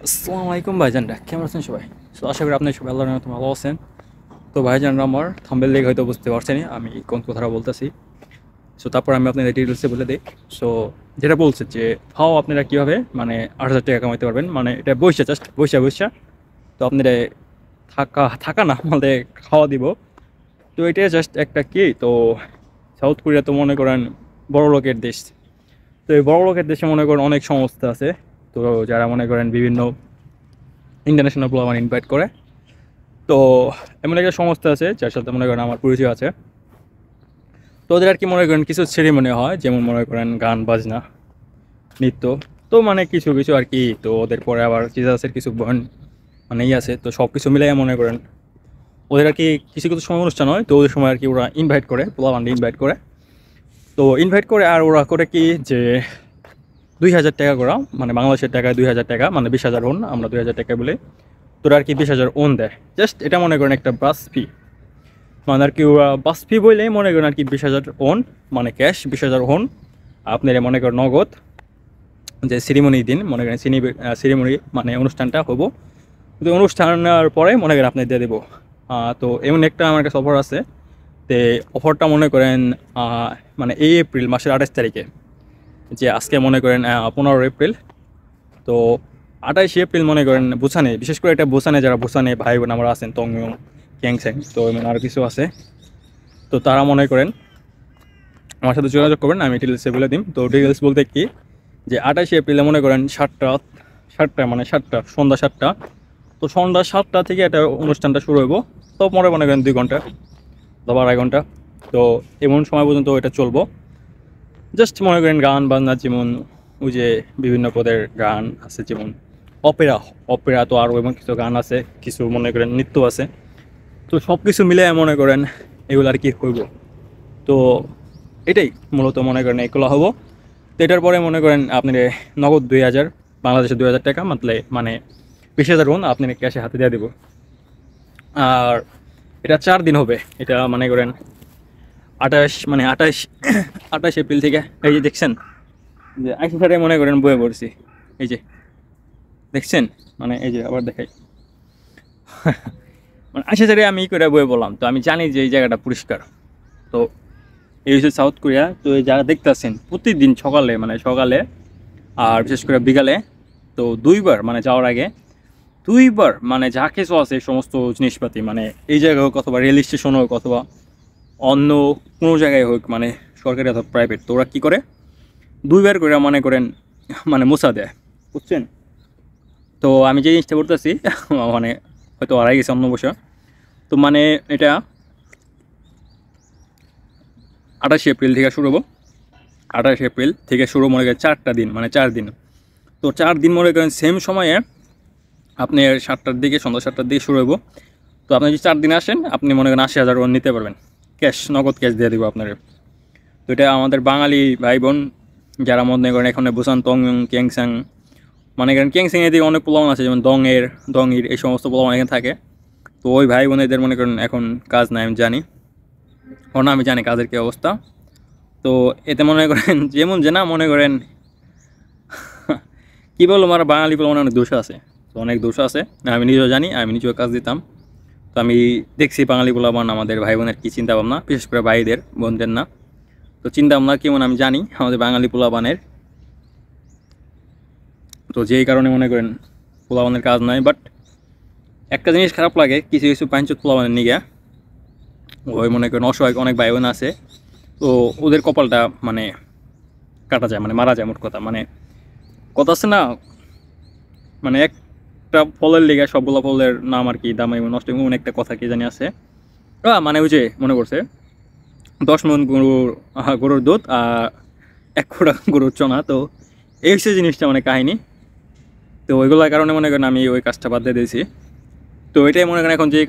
আসসালামু আলাইকুম ভাইজানরা, কেমন আছেন সবাই? তো আশা করি আপনি সবাই আল্লাহর রহমতে ভালো আছেন। তো ভাইজানরা, আমার থাম্বনেল দেখে হয়তো বুঝতে পারছেন আমি কোন কথাটা বলতেছি। সো তারপর আমি আপনাদের ডিটেলসে বলে দিই। সো যেটা বলছে যে হাও আপনারা কীভাবে মানে ৮,০০০ টাকা কামাইতে পারবেন, মানে এটা বইসা জাস্ট বইসা তো আপনারা থাকা থাকা না আমাদের খাওয়া দিব। তো এটা জাস্ট একটা কি, তো সাউথ কোরিয়া তো মনে করেন বড় লোকের দেশ। তো এই বড় লোকের দেশে মনে করেন অনেক সংস্থা আছে। তো যারা মনে করেন বিভিন্ন ইন্টারন্যাশনাল প্লেয়ার ইনভাইট করে। তো এমন একটা সংস্থা আছে যার সাথে মনে করেন আমার পরিচয় আছে। তো ওদের আর কি মনে করেন কিছু সেরিমনি হয়, যেমন মনে করেন গান বাজনা, নৃত্য। তো মানে কিছু কিছু আর কি। তো ওদের পরে আবার জিজাসের কিছু মানে আছে। তো সব কিছু মিলাই মনে করেন ওদের আর কি কিছু কিছু সময় অনুষ্ঠান হয়। তো ওদের সময় আর কি ওরা ইনভাইট করে, প্লেয়ার ইনভাইট করে। তো ইনভাইট করে আর ওরা করে কি যে ২,০০০ টাকা করা, মানে বাংলাদেশের টাকায় ২,০০০ টাকা, মানে ২০,০০০ ওন, আমরা ২,০০০ টাকা বলে। তোরা আর কি ২০,০০০ ওন দেয়। জাস্ট এটা মনে করেন একটা বাস ফি, মানে আর কি ওরা বাস ফি বললেই মনে করেন আর কি ২০,০০০ ওন, মানে ক্যাশ ২০,০০০ ওন। আপনারা মনে করেন নগদ যে সেরিমনি দিন, মনে করেন সেরিমনি মানে অনুষ্ঠানটা হবো। তো অনুষ্ঠানের পরে মনে করেন আপনি দিয়ে দেবো। তো এমন একটা আমার কাছে অফার আছে। তো অফারটা মনে করেন মানে এই এপ্রিল মাসের ২৮ তারিখে, যে আজকে মনে করেন 15 এপ্রিল। তো ২৮ এপ্রিল মনে করেন বুসানে, বিশেষ করে এটা বুসানে, যারা বুসানে ভাই বোন আমরা আছেন, তংমিয়ং, ক্যাংস্যাং, তো এমন আরও কিছু আছে। তো তারা মনে করেন আমার সাথে যোগাযোগ করবেন, আমি ডিটেলসে বলে দিই। তো ডিটেলস বলতে কি, যে ২৮ এপ্রিলে মনে করেন ৭টা মানে ৭টা, সন্ধ্যা ৭টা। তো সন্ধ্যা ৭টা থেকে একটা অনুষ্ঠানটা শুরু হইব। তো মনে করেন ২ ঘন্টা বা ২.৫ ঘন্টা। তো এমন সময় পর্যন্ত এটা চলবো। জাস্ট মনে করেন গান বাজনা, যেমন ওই যে বিভিন্ন পদের গান আছে, যেমন অপেরা। অপেরা তো আরও এমন কিছু গান আছে, কিছু মনে করেন নৃত্য আছে। তো সব কিছু মিলে মনে করেন এগুলো আর কি হইব। তো এটাই মূলত মনে করেন এগুলো হবো। তো এটার পরে মনে করেন আপনি নগদ ২,০০০, বাংলাদেশে ২,০০০ টাকা, মানে ২০,০০০ ওন আপনি ক্যাশে হাতে দিয়ে দেবো। আর এটা 4 দিন হবে। এটা মনে করেন ২৮ এপ্রিল থেকে, এই যে দেখছেন যে আইসি মনে করেন বয়ে পড়ছি, এই যে দেখছেন, মানে এই যে আবার দেখাই মানে আইসি আমি করে বয়ে বললাম। তো আমি জানি যে এই জায়গাটা পরিষ্কার। তো এই হচ্ছে সাউথ কোরিয়া। তো এই যারা দেখতেছেন প্রতিদিন সকালে, মানে সকালে আর বিশেষ করে বিকালে, তো 2বার মানে যাওয়ার আগে 2বার মানে যা কিছু আছে সমস্ত জিনিসপাতি, মানে এই জায়গায় হোক অথবা রেল স্টেশন হোক অথবা অন্য কোনো জায়গায় হোক, মানে সরকারি অথবা প্রাইভেট, তো ওরা কী করে 2বার করে মনে করেন মানে মোছা দেয়, বুঝছেন? তো আমি যে জিনিসটা করতেছি মানে হয়তো হারাই গেছে অন্য বছর। তো মানে এটা ২৮ এপ্রিল থেকে শুরু হবো। ২৮ এপ্রিল থেকে শুরু মনে করেন 4টা দিন, মানে 4 দিন। তো 4 দিন মনে করেন সেম সময়ে আপনি 7টার দিকে, সন্ধ্যা 7টার দিকে শুরু হবো। তো আপনি যদি 4 দিন আসেন, আপনি মনে করেন ৮০,০০০ ওয়ান নিতে পারবেন ক্যাশ, নগদ ক্যাশ দিয়ে দেবো আপনার। তো এটা আমাদের বাঙালি ভাই বোন যারা মনে করেন এখানে বুসান, তং, ক্যাংস্যাং, মানে করেন ক্যাংস্যাংয়ের দিকে অনেক পোলাওয়ান আছে, যেমন দংয়ের এই সমস্ত পোলাওয়ান এখানে থাকে। তো ওই ভাই বোনেদের মনে করেন এখন কাজ নাই, আমি জানি, কারণ আমি জানি কাজের কী অবস্থা। তো এতে মনে করেন যেমন যে না মনে করেন কী বলবো, আমার বাঙালি পোলাওয়ানে অনেক দোষ আছে। তো অনেক দোষ আছে, আমি নিজেও জানি, আমি নিজেও কাজ দিতাম। তো আমি দেখছি বাঙালি পোলাওয়ান আমাদের ভাই বোনের কী চিন্তাভাবনা, বিশেষ করে ভাইদের, বোনদের না। তো চিন্তাভাবনা কেমন আমি জানি আমাদের বাঙালি পোলাওয়ানের। তো যেই কারণে মনে করেন পোলাওয়ানের কাজ নাই। বাট একটা জিনিস খারাপ লাগে, কিছু কিছু পাঞ্চত পোলাওয়ানের নিগে, ওই মনে করেন অসহায় অনেক ভাই বোন আছে। তো ওদের কপালটা মানে কাটা যায়, মানে মারা যায়, মোট কথা। মানে কথা আছে না, মানে একটা ফলের লেগে সবগুলো ফলের নাম আর কি দাম নষ্ট, এমন একটা কথা কি জানি আছে। মানে ওই যে মনে করছে 10 মণ গরুর দুধ আর 1 কোটা গরুর চনা। তো এই হচ্ছে জিনিসটা, মানে কাহিনী। তো ওইগুলোর কারণে মনে করেন আমি ওই কাজটা বাদ দিয়ে দিয়েছি। তো এটাই মনে করেন এখন যে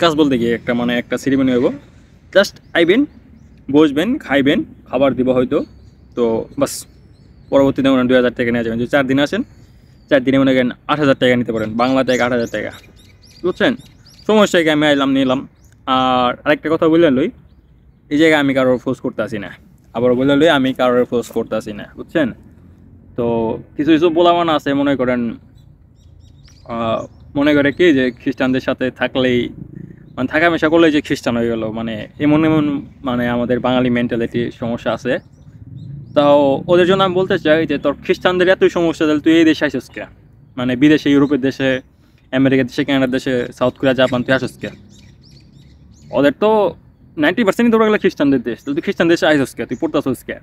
কাজ বলতে গিয়ে একটা মানে একটা সেরিমনি হইব। জাস্ট আইবেন, বসবেন, খাইবেন, খাবার দিব হয়তো। তো বাস, পরবর্তীতে মনে করেন ২,০০০ টাকা নিয়ে যাবেন। যদি 4 দিন আসেন, 4 দিনে মনে করেন ৮,০০০ টাকা নিতে পারেন, বাংলা টাকা ৮,০০০ টাকা, বুঝছেন? সমস্যাকে আমি আইলাম, নিলাম। আর আরেকটা কথা বললেন লই, এই জায়গায় আমি কারোর ফোর্স করতে আসি না। আবার বললেন লই, আমি কারোর ফোর্স করতে আসি না, বুঝছেন? তো কিছু কিছু পোলাপান আছে মনে করেন মনে করে কি যে খ্রিস্টানদের সাথে থাকলেই মানে থাকা মেশা করলেই যে খ্রিস্টান হয়ে গেল, মানে এমন এমন মানে আমাদের বাঙালি মেন্টালিটি সমস্যা আছে। তাও ওদের জন্য আমি বলতে চাই যে তোর খ্রিস্টানদের এতই সমস্যা, তাহলে তুই এই দেশে আসিস কে? মানে বিদেশে, ইউরোপের দেশে, আমেরিকার দেশে, কানাডার দেশে, সাউথ কোরিয়া, জাপান, তুই আসিস কে? ওদের তো 90% ধরে গেলে খ্রিস্টানদের দেশ, তাহলে তুই খ্রিস্টান দেশে আসিস কে? তুই পড়তেছিস কে?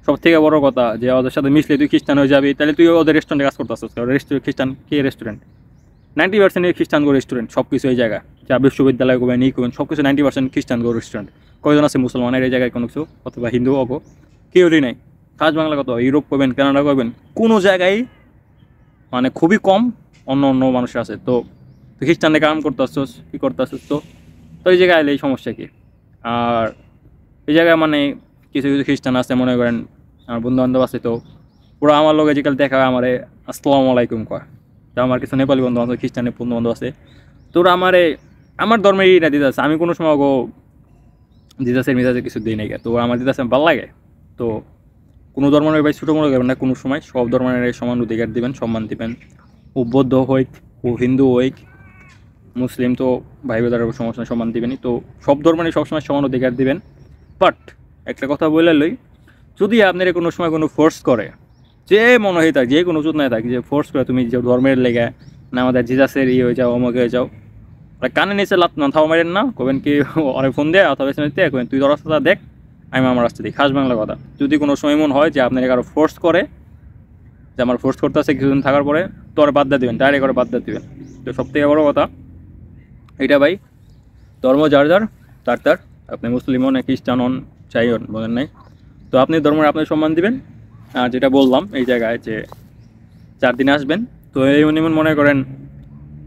সব থেকে বড় কথা যে ওদের সাথে মিশলে তুই খ্রিস্টান হয়ে যাবি, তাহলে তুই ওদের রেস্টুরেন্টে কাজ করতেছিস কে? রেস্টুরেন্ট খ্রিস্টান কে রেস্টুরেন্ট? 90% খ্রিস্টান গো রেস্টুরেন্ট, সব কিছু এই জায়গায়, যা বিশ্ববিদ্যালয় করবেন ই করবেন সব কিছু 90% খ্রিস্টান গো রেস্টুরেন্ট। কয়জন আছে মুসলমানের এই জায়গায় কোনো কিছু, অথবা হিন্দু অগো? কেউই নেই। কাজ বাংলা কত, ইউরোপ করবেন, কানাডা করবেন, কোনো জায়গায় মানে খুবই কম অন্য অন্য মানুষের আছে। তো তুই খ্রিস্টানদের কাম করতে আসছিস, কী করতে আসছিস? তো তো এই জায়গায় এলে এই সমস্যা কি? আর এই জায়গায় মানে কিছু কিছু খ্রিস্টান আছে, মনে করেন আমার বন্ধু বান্ধব আছে, তো পুরো আমার লোক যেকাল দেখা হয় আমারে আসসালামু আলাইকুম কয়। তো আমার কিছু নেপালি বন্ধু বান্ধব, খ্রিস্টানের বন্ধু বান্ধব আছে, তো ওরা আমারে আমার ধর্মের ইটা দিতে আছে। আমি কোনো সময় গো জিজাসের মিজাজে কিছু দিই নাই, তো ওরা আমার দিতে আছে ভালো লাগে। তো কোনো ধর্মের ভাই ছোটো মনে করবেন না, কোনো সময় সব ধর্মের সমান অধিকার দিবেন, সম্মান দিবেন। ও বৌদ্ধ হইক, ও হিন্দু হইক, মুসলিম, তো ভাই বোনের সমস্যা সম্মান দিবেনই। তো সব ধর্মেরই সবসময় সমান অধিকার দিবেন। বাট একটা কথা বলে লই, যদি আপনার কোনো সময় কোনো ফোর্স করে, যে মনে হয়ে থাকে, যে কোনো উচিত নাই থাকে, যে ফোর্স করে তুমি যে ধর্মের লেগে না আমাদের জিজাসের হয়ে যাও, অমুক হয়ে যাও, কানে নিচে লাত না থাও মারেন না, কবেন কি অনেক ফোন দেয় অথবা এসে দিয়ে কবেন তুই তোর রাস্তাটা দেখ, আমি আমার রাস্তা দিই। খাস বাংলা কথা, যদি কোনো সময় এমন হয় যে আপনার কারো ফোর্স করে, যে আমার ফোর্স করতে আছে কিছুদিন থাকার পরে, তো আর বাদ দিয়ে দেবেন, ডাইরেক্ট করে বাদ দিয়ে দেবেন। তো সব থেকে বড়ো কথা এটা ভাই, ধর্ম যার যার, তার তার। আপনি মুসলিম হন, খ্রিস্টান হন, চাই হন, বলেন নাই। তো আপনি ধর্মের আপনি সম্মান দিবেন। আর যেটা বললাম এই জায়গায় যে 4 দিন আসবেন, তো এই এমন মনে করেন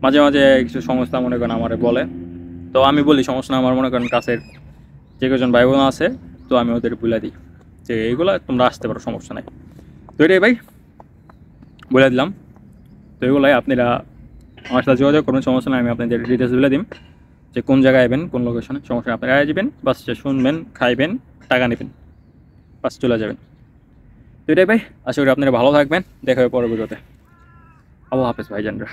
মাঝে মাঝে কিছু সংস্থা মনে করেন আমারে বলে, তো আমি বলি সমস্যা না, আমার মনে করেন কাছের যে কজন ভাই বোন আছে, তো আমি ওদের বলে দিই যে এইগুলো তোমরা আসতে পারো, সমস্যা নাই। তো এটাই ভাই বলে দিলাম। তো এগুলাই আপনারা আমার সাথে যোগাযোগ করবেন, সমস্যা নাই, আমি আপনাদের ডিটেলস বলে দিন যে কোন জায়গায় আসবেন, কোন লোকেশনে। সমস্যা নেই, আপনারা আসবেন, বাস শুনবেন, খাইবেন, টাকা নেবেন, বাস চলে যাবেন। তো এটাই ভাই, আশা করি আপনারা ভালো থাকবেন, দেখা হবে পরের ভিডিওতে। আল্লাহ হাফেজ ভাইজানরা।